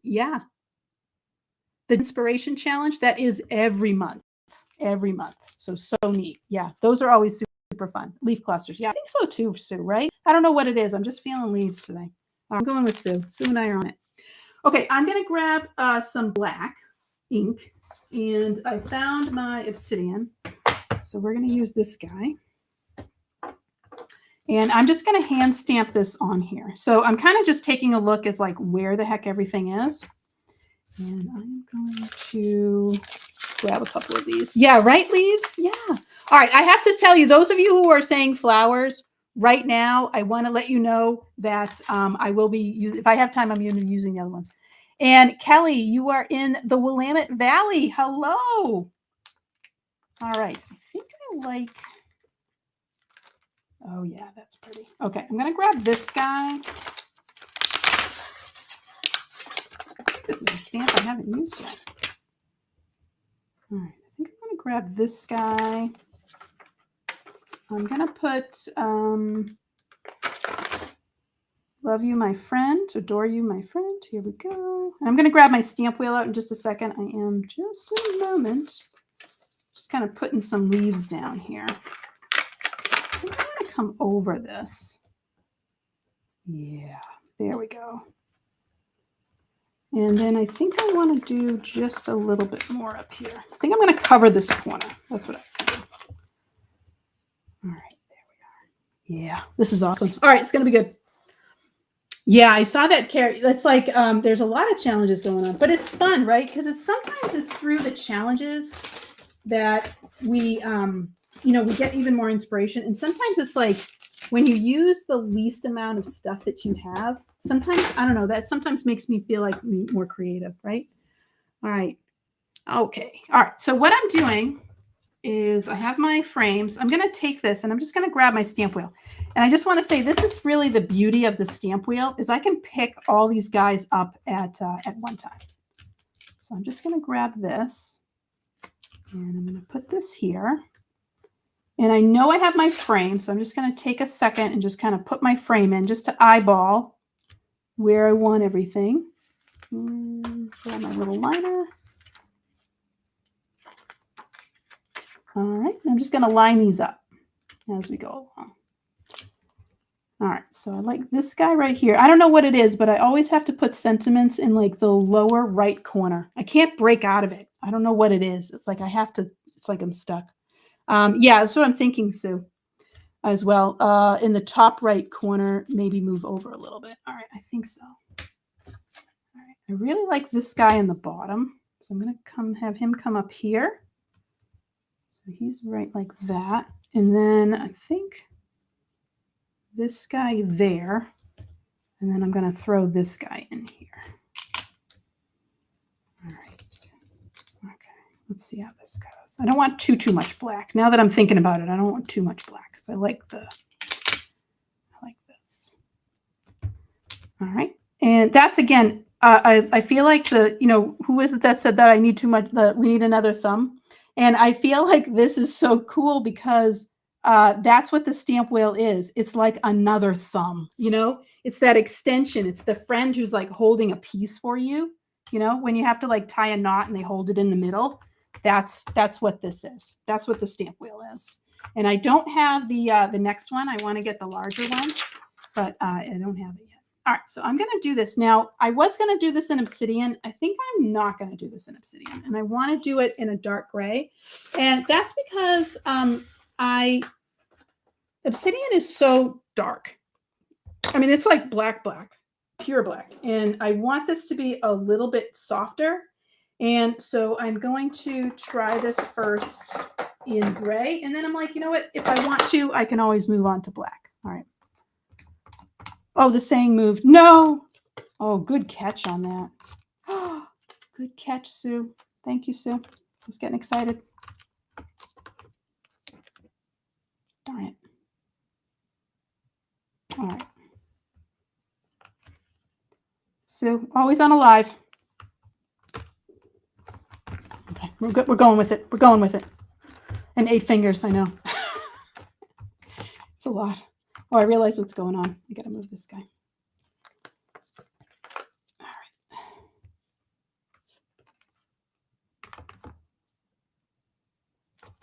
yeah. The inspiration challenge, that is every month. Every month. So neat. Yeah, those are always super fun. Leaf clusters. Yeah, I think so too, Sue, right? I don't know what it is. I'm just feeling leaves today. I'm going with Sue. Sue and I are on it. Okay, I'm going to grab some black ink, and I found my obsidian. So we're going to use this guy. And I'm just going to hand stamp this on here. So I'm kind of just taking a look as like where the heck everything is. And I'm going to grab a couple of these. Yeah, right, leaves? Yeah. All right, I have to tell you, those of you who are saying flowers, right now, I want to let you know that I will be, if I have time, I'm going to be using the other ones. And Kelly, you are in the Willamette Valley. Hello. All right, I think I like, oh yeah, that's pretty. Okay, I'm going to grab this guy. This is a stamp I haven't used yet. All right, I think I'm going to grab this guy. I'm going to put love you, my friend, adore you, my friend. Here we go. And I'm going to grab my stamp wheel out in just a second. I am just in a moment. Just kind of putting some leaves down here. I'm going to come over this. Yeah, There we go. And then I think I want to do just a little bit more up here. I think I'm going to cover this corner. That's what I do. All right, there we are. Yeah, this is awesome. All right, it's going to be good. Yeah, I saw that, Carrie. It's like there's a lot of challenges going on, but it's fun, right? Because sometimes it's through the challenges that we, we get even more inspiration. And sometimes it's like when you use the least amount of stuff that you have, sometimes, I don't know, that sometimes makes me feel like more creative, right? All right. Okay. All right. So what I'm doing is I have my frames. I'm going to take this and I'm just going to grab my stamp wheel. And I just want to say this is really the beauty of the stamp wheel is I can pick all these guys up at one time. So I'm just going to grab this and I'm going to put this here. And I know I have my frame, so I'm just going to take a second and just kind of put my frame in just to eyeball where I want everything. Grab my little liner. All right, I'm just going to line these up as we go along. All right, so I like this guy right here. I don't know what it is, but I always have to put sentiments in like the lower right corner. I can't break out of it. I don't know what it is. It's like I have to, it's like I'm stuck. Yeah, that's what I'm thinking, Sue, as well. In the top right corner, maybe move over a little bit. All right, I think so. All right, I really like this guy in the bottom. So I'm going to have him come up here. So he's right like that. And then I think this guy there. And then I'm going to throw this guy in here. All right. Okay. Let's see how this goes. I don't want too much black. Now that I'm thinking about it, I don't want too much black because I like this. All right. And that's again, I feel like who is it that said that I need too much, that we need another thumb? And I feel like this is so cool because that's what the stamp wheel is. It's like another thumb, it's that extension. It's the friend who's like holding a piece for you, when you have to like tie a knot and they hold it in the middle. That's what this is. That's what the stamp wheel is. And I don't have the next one. I want to get the larger one, but I don't have it yet. All right, so I'm going to do this. Now, I was going to do this in obsidian. I think I'm not going to do this in obsidian. And I want to do it in a dark gray. And that's because obsidian is so dark. I mean, it's like black, pure black. And I want this to be a little bit softer. And so I'm going to try this first in gray. And then I'm like, you know what? If I want to, I can always move on to black. All right. Oh, the saying moved. No. Oh, good catch on that. Oh, good catch, Sue. Thank you, Sue. I was getting excited. Darn it. All right. Sue, always on a live. Okay, we're good. We're going with it. We're going with it. And 8 fingers, I know. It's a lot. Oh, I realize what's going on. I got to move this guy. All right.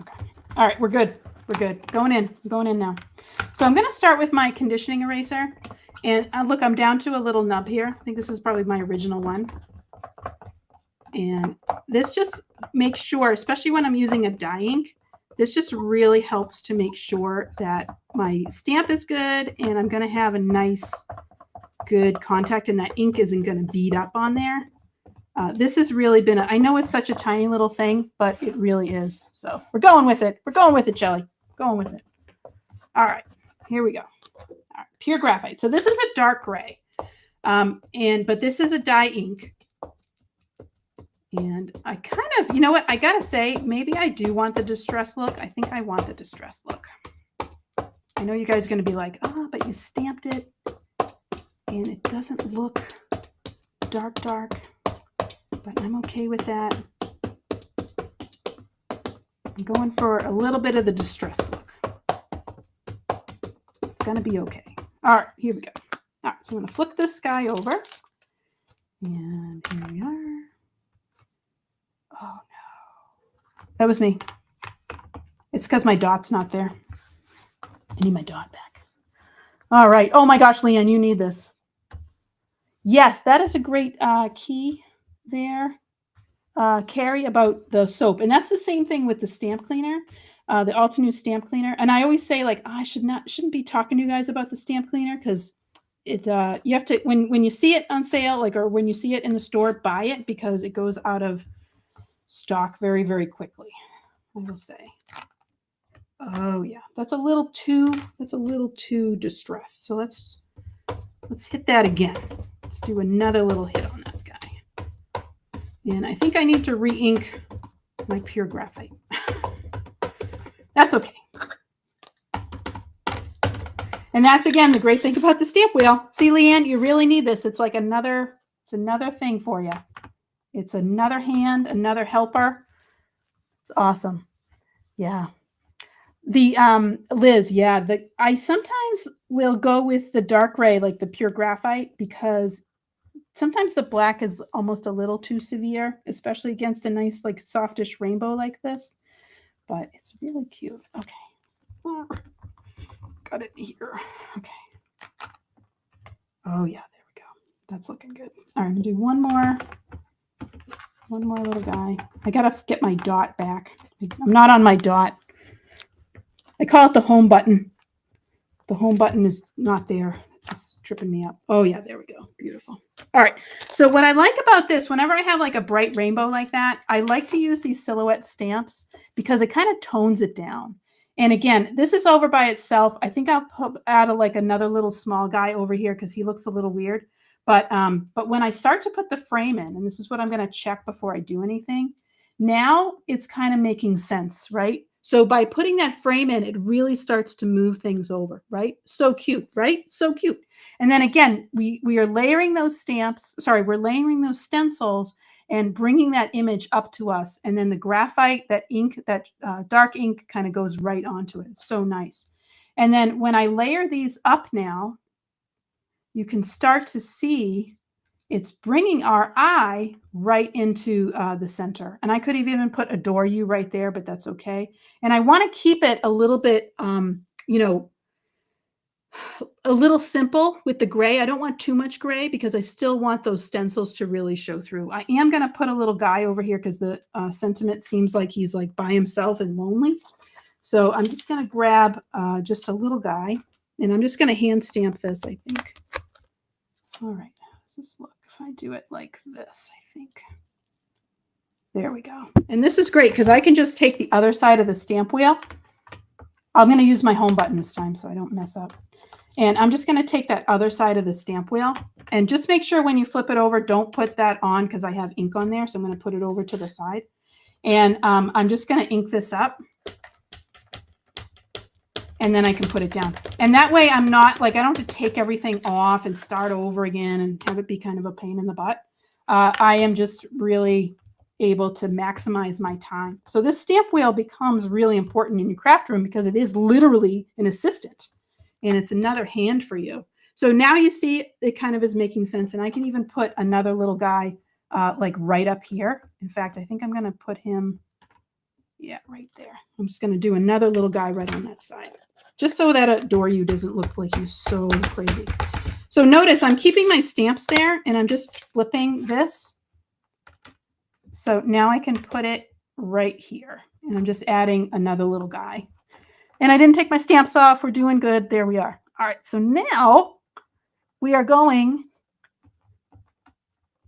Okay. All right, we're good. We're good. Going in. I'm going in now. So I'm going to start with my conditioning eraser. And look, I'm down to a little nub here. I think this is probably my original one. And this just makes sure, especially when I'm using a dye ink, this just really helps to make sure that my stamp is good and I'm going to have a nice, good contact and that ink isn't going to bead up on there. This has really been, I know it's such a tiny little thing, but it really is. So we're going with it. We're going with it, Shelly. Going with it. All right, here we go. All right, pure graphite. So this is a dark gray, but this is a dye ink. And I kind of, you know what, I got to say, maybe I do want the distress look. I think I want the distress look. I know you guys are going to be like, oh, but you stamped it and it doesn't look dark, but I'm okay with that. I'm going for a little bit of the distress look. It's going to be okay. All right, here we go. All right, so I'm going to flip this guy over. And here we are. Oh, no. That was me. It's because my dot's not there. I need my dot back. All right. Oh, my gosh, Leanne, you need this. Yes, that is a great key there, Carrie, about the soap. And that's the same thing with the stamp cleaner, the Altenew stamp cleaner. And I always say, like, I shouldn't be talking to you guys about the stamp cleaner because it you have to when you see it on sale, like, or when you see it in the store, buy it because it goes out of stock very, very quickly, I will say. Oh yeah, that's a little too distressed. So let's hit that again. Let's do another little hit on that guy. And I think I need to re-ink my pure graphite. That's okay. And that's, again, the great thing about the stamp wheel. See, Leanne, you really need this. It's like another thing for you. It's another hand, another helper. It's awesome. Yeah. The Liz, yeah, I sometimes will go with the dark gray, like the pure graphite, because sometimes the black is almost a little too severe, especially against a nice, like, softish rainbow like this. But it's really cute. Okay. Got it here. Okay. Oh yeah, there we go. That's looking good. All right, I'm gonna do one more little guy. I gotta get my dot back. I'm not on my dot. I call it the home button. The home button is not there. That's what's tripping me up. Oh yeah, there we go. Beautiful. All right. So what I like about this, whenever I have like a bright rainbow like that, I like to use these silhouette stamps because it kind of tones it down. And again, this is over by itself. I think I'll add like another little small guy over here because he looks a little weird. But when I start to put the frame in, and this is what I'm going to check before I do anything, now it's kind of making sense, right? So by putting that frame in, it really starts to move things over, right? So cute, right? So cute. And then again, we are layering those stamps. Sorry, we're layering those stencils and bringing that image up to us. And then the graphite, that ink, that dark ink kind of goes right onto it. It's so nice. And then when I layer these up now, you can start to see it's bringing our eye right into the center. And I could have even put adore you right there, but that's okay. And I want to keep it a little bit, you know, a little simple with the gray. I don't want too much gray because I still want those stencils to really show through. I am going to put a little guy over here because the sentiment seems like he's like by himself and lonely. So I'm just going to grab just a little guy and I'm just going to hand stamp this, I think. All right. How does this look? If I do it like this, I think. There we go. And this is great because I can just take the other side of the stamp wheel. I'm going to use my home button this time so I don't mess up. And I'm just going to take that other side of the stamp wheel and just make sure when you flip it over, don't put that on because I have ink on there. So I'm going to put it over to the side. And I'm just going to ink this up. And then I can put it down. And that way I'm not like, I don't have to take everything off and start over again and have it be kind of a pain in the butt. I am just really able to maximize my time. So this stamp wheel becomes really important in your craft room because it is literally an assistant and it's another hand for you. So now you see it kind of is making sense. And I can even put another little guy like right up here. In fact, I think I'm going to put him, yeah, right there. I'm just going to do another little guy right on that side. Just so that adore you doesn't look like he's so crazy. So notice I'm keeping my stamps there and I'm just flipping this. So now I can put it right here. And I'm just adding another little guy. And I didn't take my stamps off. We're doing good. There we are. All right. So now we are going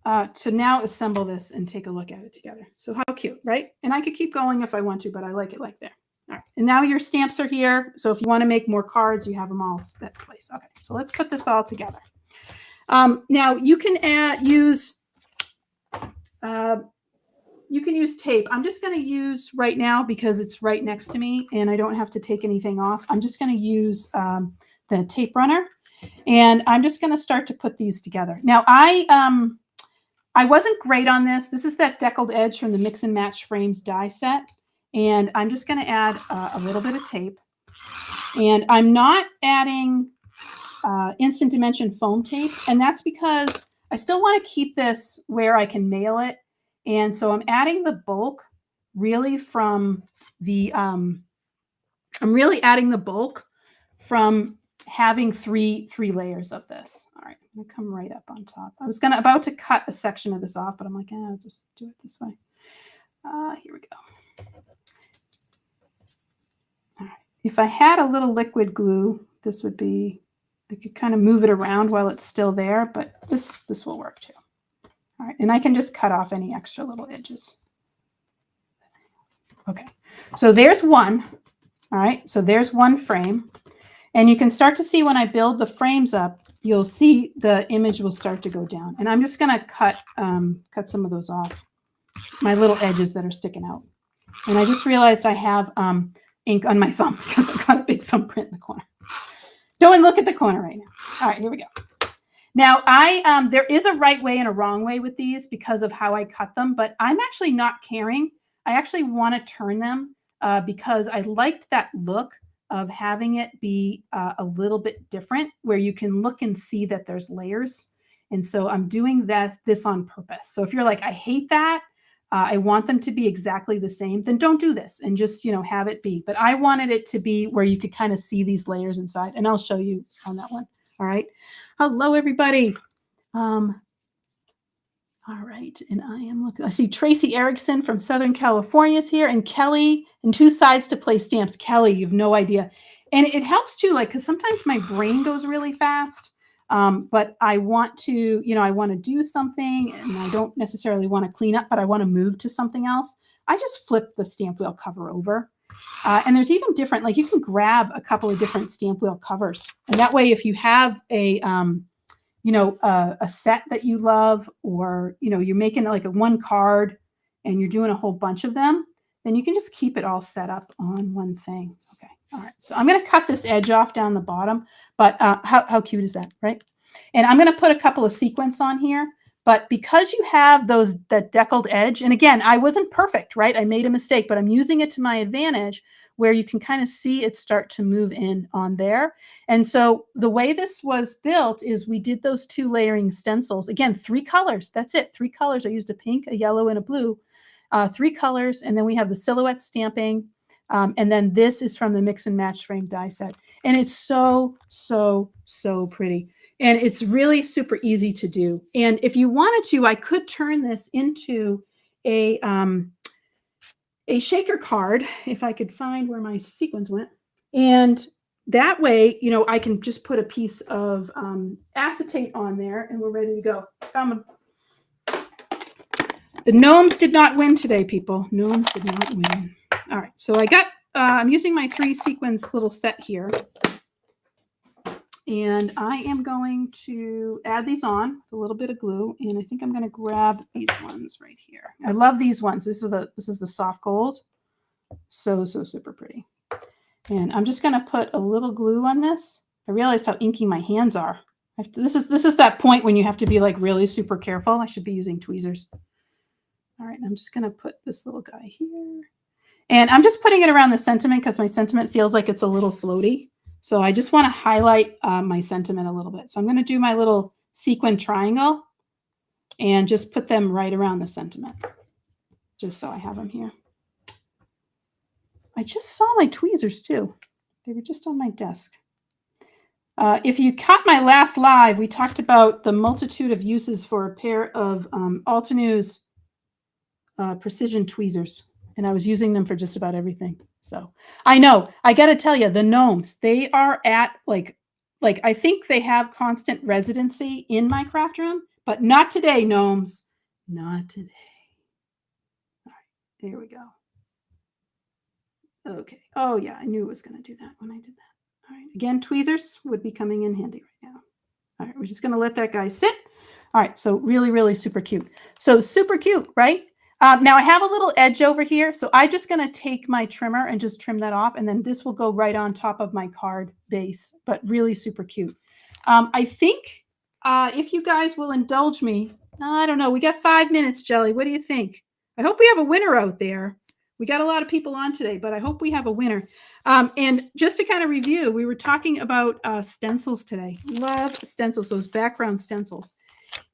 to now assemble this and take a look at it together. So how cute, right? And I could keep going if I want to, but I like it like that. All right. And now your stamps are here. So if you want to make more cards, you have them all set in place. Okay. So let's put this all together. Now you can use tape. I'm just going to use right now because it's right next to me and I don't have to take anything off. I'm just going to use the tape runner and I'm just going to start to put these together. Now I wasn't great on this. This is that deckled edge from the Mix and Match Frames die set. And I'm just going to add a little bit of tape. And I'm not adding Instant Dimension foam tape. And that's because I still want to keep this where I can mail it. And so I'm adding the bulk really from the, I'm really adding the bulk from having three layers of this. All right, I'm gonna come right up on top. I was about to cut a section of this off, but I'm like, I'll just do it this way. Here we go. All right. If I had a little liquid glue, this would be, I could kind of move it around while it's still there, but this will work too. All right, and I can just cut off any extra little edges. Okay, so there's one. All right, so there's one frame. And you can start to see when I build the frames up, you'll see the image will start to go down. And I'm just going to cut some of those off, my little edges that are sticking out. And I just realized I have ink on my thumb because I've got a big thumbprint in the corner. Don't look at the corner right now. All right, here we go. Now, there is a right way and a wrong way with these because of how I cut them, but I'm actually not caring. I actually want to turn them because I liked that look of having it be a little bit different where you can look and see that there's layers. And so I'm doing this on purpose. So if you're like, I hate that, I want them to be exactly the same, then don't do this and just, have it be. But I wanted it to be where you could kind of see these layers inside, and I'll show you on that one. All right. Hello, everybody. All right, and I am looking. I see Tracy Erickson from Southern California is here, and Kelly, and 2 sides to play stamps. Kelly, you have no idea. And it helps too, like, because sometimes my brain goes really fast, but I want to, I want to do something, and I don't necessarily want to clean up, but I want to move to something else. I just flip the stamp wheel cover over. And there's even different, like you can grab a couple of different stamp wheel covers. And that way, if you have a set that you love, or, you're making like a one card and you're doing a whole bunch of them, then you can just keep it all set up on one thing. Okay. All right. So I'm going to cut this edge off down the bottom, but how cute is that? Right. And I'm going to put a couple of sequins on here, but because you have that deckled edge, and again, I wasn't perfect, right? I made a mistake, but I'm using it to my advantage where you can kind of see it start to move in on there. And so the way this was built is we did those 2 layering stencils. Again, 3 colors. That's it. 3 colors. I used a pink, a yellow, and a blue. 3 colors. And then we have the silhouette stamping. And then this is from the mix and match frame die set. And it's so, so, so pretty. And it's really super easy to do. And if you wanted to, I could turn this into a shaker card, if I could find where my sequins went. And that way, I can just put a piece of acetate on there and we're ready to go. The gnomes did not win today, people. Gnomes did not win. All right, so I'm using my 3 sequins little set here. And I am going to add these on with a little bit of glue. And I think I'm going to grab these ones right here. I love these ones. This is the soft gold. So, so super pretty. And I'm just going to put a little glue on this. I realized how inky my hands are. This is that point when you have to be like really super careful. I should be using tweezers. All right, and I'm just going to put this little guy here. And I'm just putting it around the sentiment because my sentiment feels like it's a little floaty. So I just want to highlight my sentiment a little bit. So I'm going to do my little sequin triangle and just put them right around the sentiment, just so I have them here. I just saw my tweezers too. They were just on my desk. If you caught my last live, we talked about the multitude of uses for a pair of Altenew's precision tweezers. And I was using them for just about everything. So I know, I got to tell you, the gnomes, they are at like I think they have constant residency in my craft room, but not today, gnomes. Not today. All right, there we go. Okay. Oh yeah, I knew it was going to do that when I did that. All right. Again, tweezers would be coming in handy right now. All right, we're just going to let that guy sit. All right, so really, really super cute. So super cute, right? Now I have a little edge over here, so I'm just going to take my trimmer and just trim that off, and then this will go right on top of my card base, but really super cute. I think if you guys will indulge me, I don't know, we got 5 minutes, Jelly. What do you think? I hope we have a winner out there. We got a lot of people on today, but I hope we have a winner. And just to kind of review, we were talking about stencils today. Love stencils, those background stencils.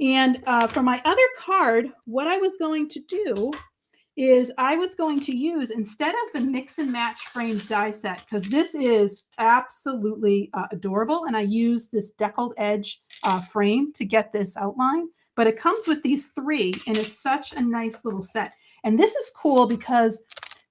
And for my other card, what I was going to do is I was going to use, instead of the Mix and Match Frames die set, because this is absolutely adorable, and I use this deckled edge frame to get this outline, but it comes with these 3, and it's such a nice little set. And this is cool because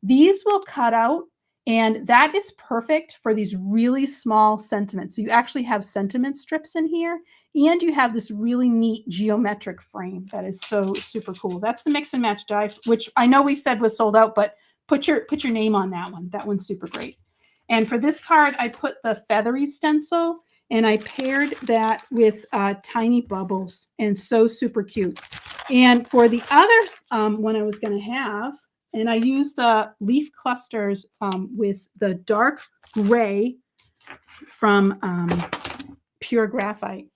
these will cut out, and that is perfect for these really small sentiments. So you actually have sentiment strips in here, and you have this really neat geometric frame that is so super cool. That's the Mix and Match die, which I know we said was sold out, but put your name on that one. That one's super great. And for this card, I put the feathery stencil, and I paired that with tiny bubbles, and so super cute. And for the other one I was going to have, and I used the leaf clusters with the dark gray from Pure Graphite.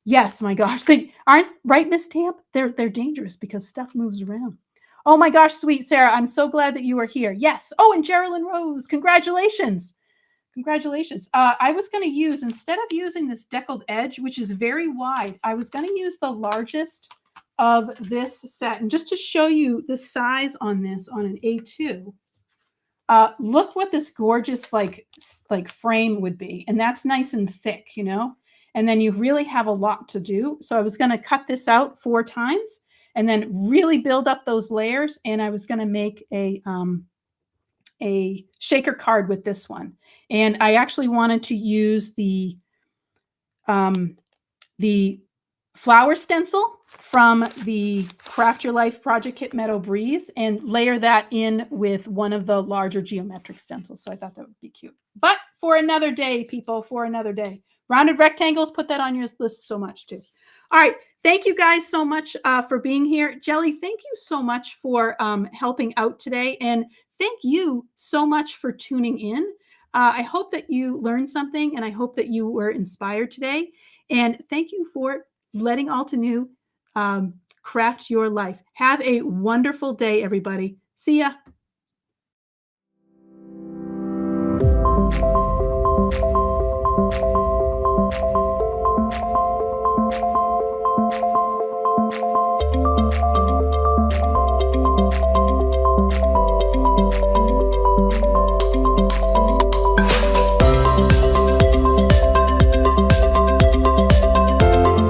Yes, my gosh, they aren't right, Miss Tamp. They're dangerous because stuff moves around. Oh my gosh, sweet Sarah, I'm so glad that you are here. Yes. Oh, and Geraldine Rose, congratulations. Congratulations. I was going to use, instead of using this deckled edge, which is very wide, I was going to use the largest of this set. And just to show you the size on this, on an A2, look what this gorgeous like frame would be. And that's nice and thick, you know, and then you really have a lot to do. So I was going to cut this out 4 times and then really build up those layers. And I was going to make a shaker card with this one. And I actually wanted to use the flower stencil from the Craft Your Life Project Kit Meadow Breeze and layer that in with one of the larger geometric stencils. So I thought that would be cute. But for another day, people, for another day. Rounded rectangles, put that on your list so much too. All right. Thank you guys so much for being here. Jelly, thank you so much for helping out today. And thank you so much for tuning in. I hope that you learned something, and I hope that you were inspired today. And thank you for letting Altenew craft your life. Have a wonderful day, everybody. See ya.